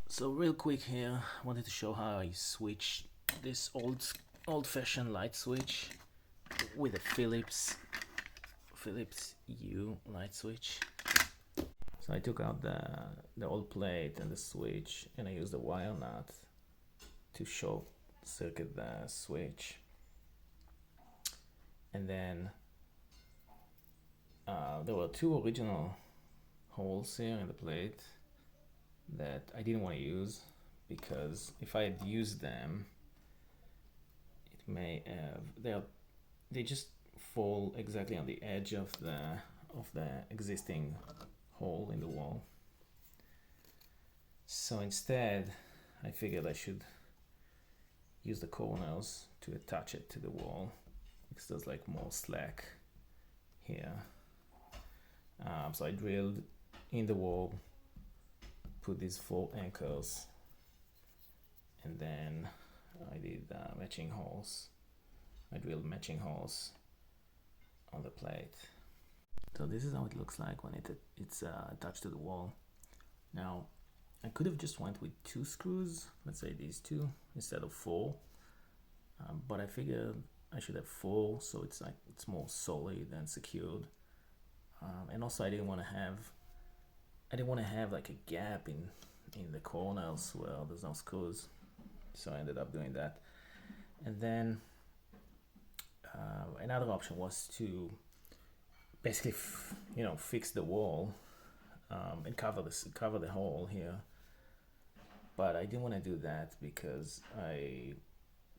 So real quick here, I wanted to show how I switch this old-fashioned light switch with a Philips U light switch. So I took out the old plate and the switch, and I used the wire nut to short circuit the switch. And then there were two original holes here in the plate that I didn't want to use, because if I had used them, it may have they just fall exactly on the edge of the existing hole in the wall. So instead, I figured I should use the corners to attach it to the wall, because there's like more slack here. So I drilled in the wall, put these 4 anchors, and then I did matching holes. I drilled matching holes on the plate. So this is how it looks like when it's attached to the wall. Now, I could have just went with 2 screws, let's say these 2, instead of 4. But I figured I should have 4, so it's more solid and secured. And also I didn't want to have like a gap in the corners where there's no screws. So I ended up doing that. And then another option was to basically fix the wall and cover the hole here. But I didn't want to do that, because I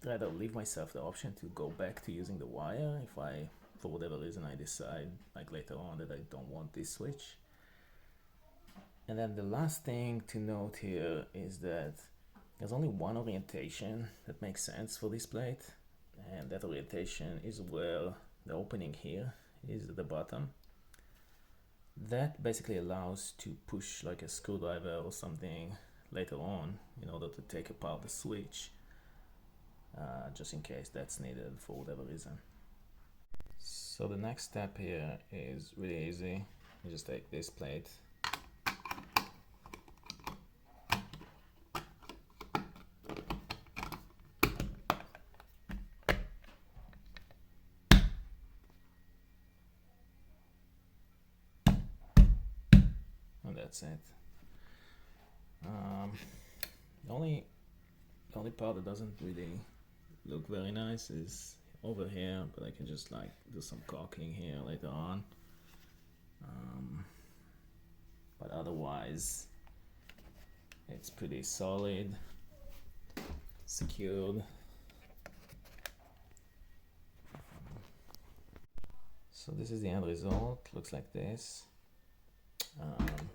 rather leave myself the option to go back to using the wire if I, for whatever reason, I decide like later on that I don't want this switch. And then the last thing to note here is that there's only one orientation that makes sense for this plate, and that orientation is where the opening here is at the bottom. That basically allows to push like a screwdriver or something later on in order to take apart the switch, just in case that's needed for whatever reason. So the next step here is really easy. You just take this plate, and that's it. The only part that doesn't really look very nice is over here, but I can just like do some caulking here later on. But otherwise, it's pretty solid, secured. So this is the end result. Looks like this.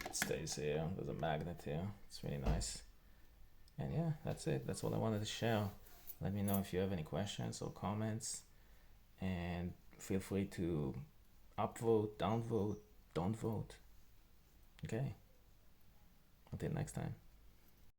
It stays here. There's a magnet here. It's really nice. And yeah, that's it. That's what I wanted to share. Let me know if you have any questions or comments, and feel free to upvote, downvote, don't vote. Okay. Until next time.